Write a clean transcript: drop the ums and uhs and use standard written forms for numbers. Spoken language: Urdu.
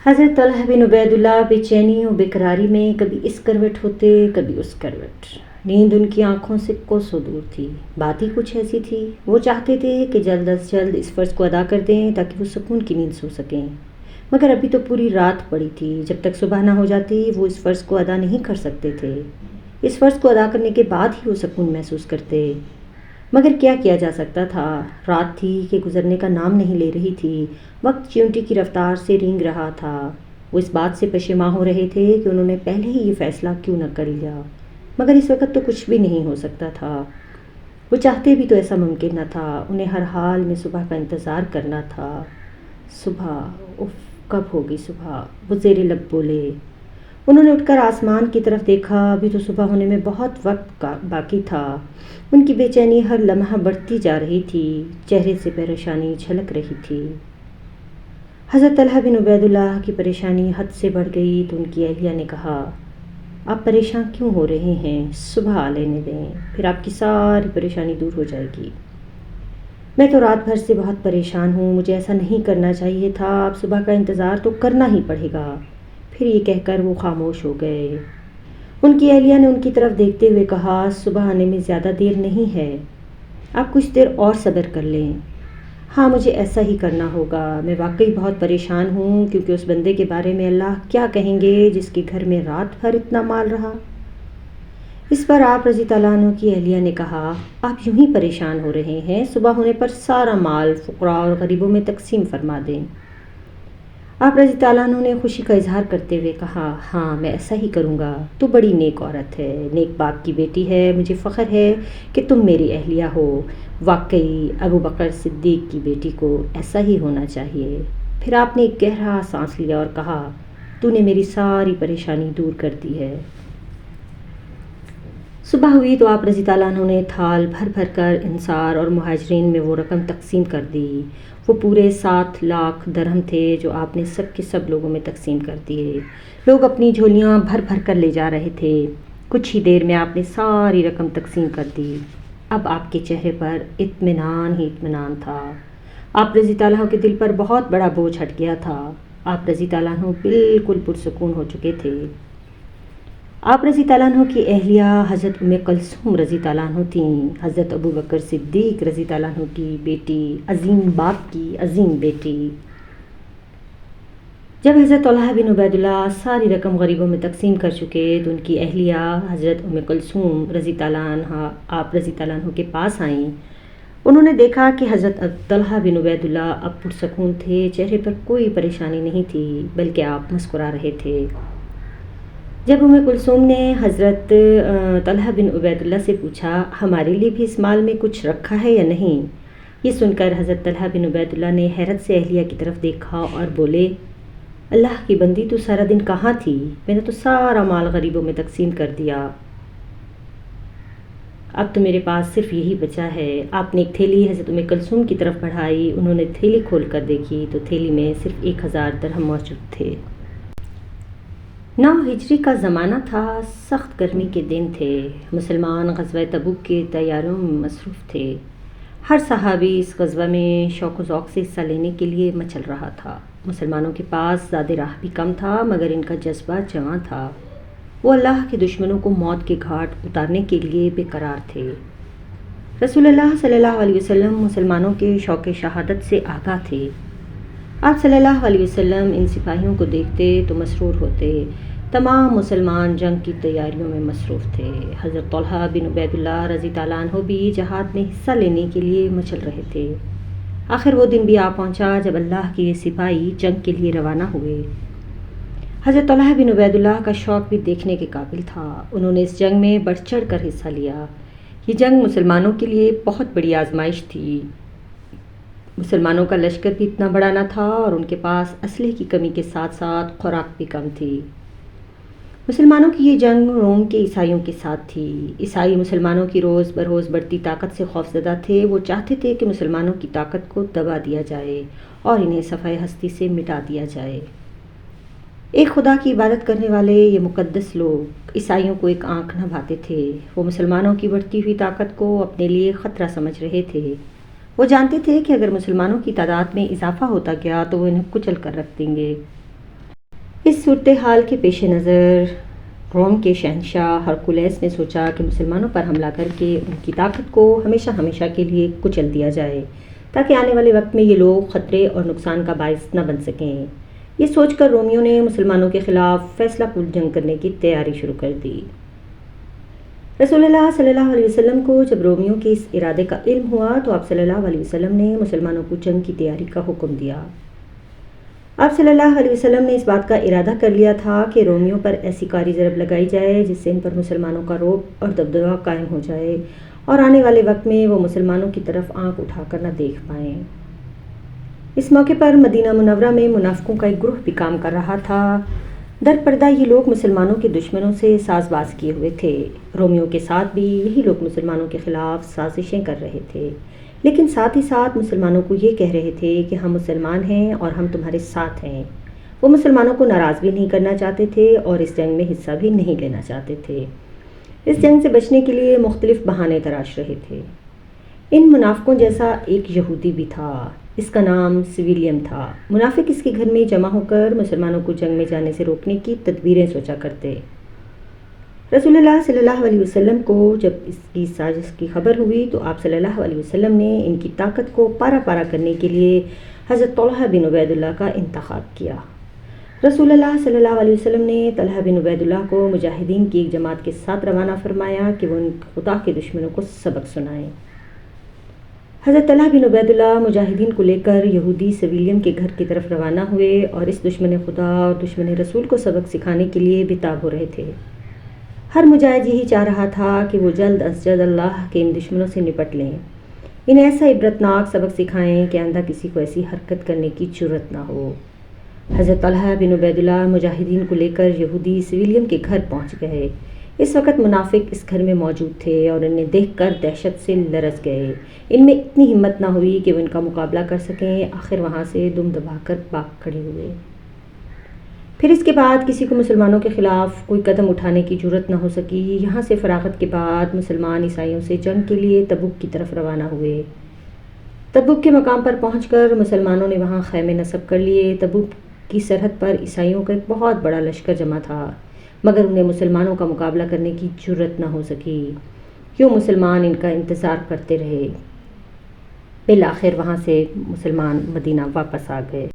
حضرت طلحہ بن عبیداللہ بے چینی و بیقراری میں کبھی اس کروٹ ہوتے کبھی اس کروٹ۔ نیند ان کی آنکھوں سے کوسوں دور تھی۔ بات ہی کچھ ایسی تھی، وہ چاہتے تھے کہ جلد از جلد اس فرض کو ادا کر دیں تاکہ وہ سکون کی نیند سو سکیں، مگر ابھی تو پوری رات پڑی تھی۔ جب تک صبح نہ ہو جاتی وہ اس فرض کو ادا نہیں کر سکتے تھے۔ اس فرض کو ادا کرنے کے بعد ہی وہ سکون محسوس کرتے، مگر کیا جا سکتا تھا؟ رات تھی کہ گزرنے کا نام نہیں لے رہی تھی۔ وقت چیونٹی کی رفتار سے رینگ رہا تھا۔ وہ اس بات سے پشیماں ہو رہے تھے کہ انہوں نے پہلے ہی یہ فیصلہ کیوں نہ کر لیا، مگر اس وقت تو کچھ بھی نہیں ہو سکتا تھا۔ وہ چاہتے بھی تو ایسا ممکن نہ تھا۔ انہیں ہر حال میں صبح کا انتظار کرنا تھا۔ صبح، اف، کب ہوگی صبح؟ وہ زیر لب بولے۔ انہوں نے اٹھ کر آسمان کی طرف دیکھا۔ ابھی تو صبح ہونے میں بہت وقت باقی تھا۔ ان کی بے چینی ہر لمحہ بڑھتی جا رہی تھی، چہرے سے پریشانی جھلک رہی تھی۔ حضرت طلحہ بن عبیداللہ کی پریشانی حد سے بڑھ گئی تو ان کی اہلیہ نے کہا، آپ پریشان کیوں ہو رہے ہیں؟ صبح آ لینے دیں، پھر آپ کی ساری پریشانی دور ہو جائے گی۔ میں تو رات بھر سے بہت پریشان ہوں، مجھے ایسا نہیں کرنا چاہیے تھا، اب صبح کا انتظار تو کرنا ہی پڑے گا۔ پھر یہ کہہ کر وہ خاموش ہو گئے۔ ان کی اہلیہ نے ان کی طرف دیکھتے ہوئے کہا، صبح آنے میں زیادہ دیر نہیں ہے، آپ کچھ دیر اور صبر کر لیں۔ ہاں، مجھے ایسا ہی کرنا ہوگا۔ میں واقعی بہت پریشان ہوں، کیونکہ اس بندے کے بارے میں اللہ کیا کہیں گے جس کے گھر میں رات بھر اتنا مال رہا۔ اس پر آپ رضی اللہ عنہ کی اہلیہ نے کہا، آپ یوں ہی پریشان ہو رہے ہیں، صبح ہونے پر سارا مال فقراء اور غریبوں میں تقسیم فرما دیں۔ آپ رضی اللہ عنہ نے خوشی کا اظہار کرتے ہوئے کہا، ہاں میں ایسا ہی کروں گا، تو بڑی نیک عورت ہے، نیک باپ کی بیٹی ہے، مجھے فخر ہے کہ تم میری اہلیہ ہو۔ واقعی ابو بکر صدیق کی بیٹی کو ایسا ہی ہونا چاہیے۔ پھر آپ نے ایک گہرا سانس لیا اور کہا، تو نے میری ساری پریشانی دور کر دی ہے۔ صبح ہوئی تو آپ رضی اللہ عنہ نے تھال بھر بھر کر انصار اور مہاجرین میں وہ رقم تقسیم کر دی۔ وہ پورے 7 لاکھ درہم تھے جو آپ نے سب کے سب لوگوں میں تقسیم کر دیے۔ لوگ اپنی جھولیاں بھر بھر کر لے جا رہے تھے۔ کچھ ہی دیر میں آپ نے ساری رقم تقسیم کر دی۔ اب آپ کے چہرے پر اطمینان ہی اطمینان تھا۔ آپ رضی اللہ عنہ کے دل پر بہت بڑا بوجھ ہٹ گیا تھا۔ آپ رضی اللہ عنہ بالکل پرسکون ہو چکے تھے۔ آپ رضی اللہ عنہ کی اہلیہ حضرت ام کلثوم رضی اللہ عنہ تھیں، حضرت ابو بکر صدیق رضی اللہ عنہ کی بیٹی، عظیم باپ کی عظیم بیٹی۔ جب حضرت طلحہ بن عبیداللہ ساری رقم غریبوں میں تقسیم کر چکے تو ان کی اہلیہ حضرت ام کلثوم رضی اللہ عنہ آپ رضی اللہ عنہ کے پاس آئیں۔ انہوں نے دیکھا کہ حضرت طلحہ بن عبیداللہ اب پرسکون تھے، چہرے پر کوئی پریشانی نہیں تھی، بلکہ آپ مسکرا رہے تھے۔ جب ام کلثوم نے حضرت طلحہ بن عبیداللہ سے پوچھا، ہمارے لیے بھی اس مال میں کچھ رکھا ہے یا نہیں؟ یہ سن کر حضرت طلحہ بن عبیداللہ نے حیرت سے اہلیہ کی طرف دیکھا اور بولے، اللہ کی بندی، تو سارا دن کہاں تھی؟ میں نے تو سارا مال غریبوں میں تقسیم کر دیا، اب تو میرے پاس صرف یہی بچا ہے۔ آپ نے ایک تھیلی حضرت ام کلثوم کی طرف بڑھائی۔ انہوں نے تھیلی کھول کر دیکھی تو تھیلی میں صرف 1000 درہم موجود تھے۔ 9 ہجری کا زمانہ تھا، سخت گرمی کے دن تھے۔ مسلمان غزوہ تبوک کی تیاریوں میں مصروف تھے۔ ہر صحابی اس غزوہ میں شوق و ذوق سے حصہ لینے کے لیے مچل رہا تھا۔ مسلمانوں کے پاس زاد راہ بھی کم تھا، مگر ان کا جذبہ جواں تھا۔ وہ اللہ کے دشمنوں کو موت کے گھاٹ اتارنے کے لیے بے قرار تھے۔ رسول اللہ صلی اللہ علیہ وسلم مسلمانوں کے شوق شہادت سے آگاہ تھے۔ آپ صلی اللہ علیہ وسلم ان سپاہیوں کو دیکھتے تو مسرور ہوتے۔ تمام مسلمان جنگ کی تیاریوں میں مصروف تھے۔ حضرت طلحہ بن عبیداللہ رضی اللہ عنہ بھی جہاد میں حصہ لینے کے لیے مچل رہے تھے۔ آخر وہ دن بھی آ پہنچا جب اللہ کے یہ سپاہی جنگ کے لیے روانہ ہوئے۔ حضرت طلحہ بن عبیداللہ کا شوق بھی دیکھنے کے قابل تھا۔ انہوں نے اس جنگ میں بڑھ چڑھ کر حصہ لیا۔ یہ جنگ مسلمانوں کے لیے بہت بڑی آزمائش تھی۔ مسلمانوں کا لشکر بھی اتنا بڑا نہ تھا اور ان کے پاس اسلحے کی کمی کے ساتھ ساتھ خوراک بھی کم تھی۔ مسلمانوں کی یہ جنگ روم کے عیسائیوں کے ساتھ تھی۔ عیسائی مسلمانوں کی روز بروز بڑھتی طاقت سے خوفزدہ تھے۔ وہ چاہتے تھے کہ مسلمانوں کی طاقت کو دبا دیا جائے اور انہیں صفحہ ہستی سے مٹا دیا جائے۔ ایک خدا کی عبادت کرنے والے یہ مقدس لوگ عیسائیوں کو ایک آنکھ نہ بھاتے تھے۔ وہ مسلمانوں کی بڑھتی ہوئی طاقت کو اپنے لیے خطرہ سمجھ رہے تھے۔ وہ جانتے تھے کہ اگر مسلمانوں کی تعداد میں اضافہ ہوتا گیا تو وہ انہیں کچل کر رکھ دیں گے۔ اس صورتحال کے پیش نظر روم کے شہنشاہ ہرکولیس نے سوچا کہ مسلمانوں پر حملہ کر کے ان کی طاقت کو ہمیشہ ہمیشہ کے لیے کچل دیا جائے تاکہ آنے والے وقت میں یہ لوگ خطرے اور نقصان کا باعث نہ بن سکیں۔ یہ سوچ کر رومیوں نے مسلمانوں کے خلاف فیصلہ کن جنگ کرنے کی تیاری شروع کر دی۔ رسول اللہ صلی اللہ علیہ وسلم کو جب رومیوں کے اس ارادے کا علم ہوا تو آپ صلی اللہ علیہ وسلم نے مسلمانوں کو جنگ کی تیاری کا حکم دیا۔ آپ صلی اللہ علیہ وسلم نے اس بات کا ارادہ کر لیا تھا کہ رومیوں پر ایسی کاری ضرب لگائی جائے جس سے ان پر مسلمانوں کا رعب اور دبدبہ قائم ہو جائے اور آنے والے وقت میں وہ مسلمانوں کی طرف آنکھ اٹھا کر نہ دیکھ پائیں۔ اس موقع پر مدینہ منورہ میں منافقوں کا ایک گروہ بھی کام کر رہا تھا۔ در پردہ یہ لوگ مسلمانوں کے دشمنوں سے ساز باز کیے ہوئے تھے۔ رومیوں کے ساتھ بھی یہی لوگ مسلمانوں کے خلاف سازشیں کر رہے تھے، لیکن ساتھ ہی ساتھ مسلمانوں کو یہ کہہ رہے تھے کہ ہم مسلمان ہیں اور ہم تمہارے ساتھ ہیں۔ وہ مسلمانوں کو ناراض بھی نہیں کرنا چاہتے تھے اور اس جنگ میں حصہ بھی نہیں لینا چاہتے تھے۔ اس جنگ سے بچنے کے لیے مختلف بہانے تراش رہے تھے۔ ان منافقوں جیسا ایک یہودی بھی تھا، اس کا نام سویلیم تھا۔ منافق اس کے گھر میں جمع ہو کر مسلمانوں کو جنگ میں جانے سے روکنے کی تدبیریں سوچا کرتے۔ رسول اللہ صلی اللہ علیہ وسلم کو جب اس کی سازش کی خبر ہوئی تو آپ صلی اللہ علیہ وسلم نے ان کی طاقت کو پارا پارا کرنے کے لیے حضرت طلحہ بن عبید اللہ کا انتخاب کیا۔ رسول اللہ صلی اللہ علیہ وسلم نے طلحہ بن عبید اللہ کو مجاہدین کی ایک جماعت کے ساتھ روانہ فرمایا کہ وہ ان خدا کے دشمنوں کو سبق سنائیں۔ حضرت طلحہ بن عبید اللہ مجاہدین کو لے کر یہودی سویلیم کے گھر کی طرف روانہ ہوئے اور اس دشمن خدا اور دشمن رسول کو سبق سکھانے کے لیے بےتاب ہو رہے تھے۔ ہر مجاہد یہی چاہ رہا تھا کہ وہ جلد از جلد اللہ کے ان دشمنوں سے نپٹ لیں، انہیں ایسا عبرتناک سبق سکھائیں کہ آئندہ کسی کو ایسی حرکت کرنے کی جرأت نہ ہو۔ حضرت طلحہ بن عبید اللہ مجاہدین کو لے کر یہودی سویلیم کے گھر پہنچ گئے۔ اس وقت منافق اس گھر میں موجود تھے اور انہیں دیکھ کر دہشت سے لرز گئے۔ ان میں اتنی ہمت نہ ہوئی کہ وہ ان کا مقابلہ کر سکیں، آخر وہاں سے دم دبا کر بھاگ کھڑے ہوئے۔ پھر اس کے بعد کسی کو مسلمانوں کے خلاف کوئی قدم اٹھانے کی جرأت نہ ہو سکی۔ یہاں سے فراغت کے بعد مسلمان عیسائیوں سے جنگ کے لیے تبوک کی طرف روانہ ہوئے۔ تبوک کے مقام پر پہنچ کر مسلمانوں نے وہاں خیمے نصب کر لیے۔ تبوک کی سرحد پر عیسائیوں کا ایک بہت بڑا لشکر جمع تھا، مگر انہیں مسلمانوں کا مقابلہ کرنے کی جرأت نہ ہو سکی۔ یوں مسلمان ان کا انتظار کرتے رہے۔ بالآخر وہاں سے مسلمان مدینہ واپس آ گئے۔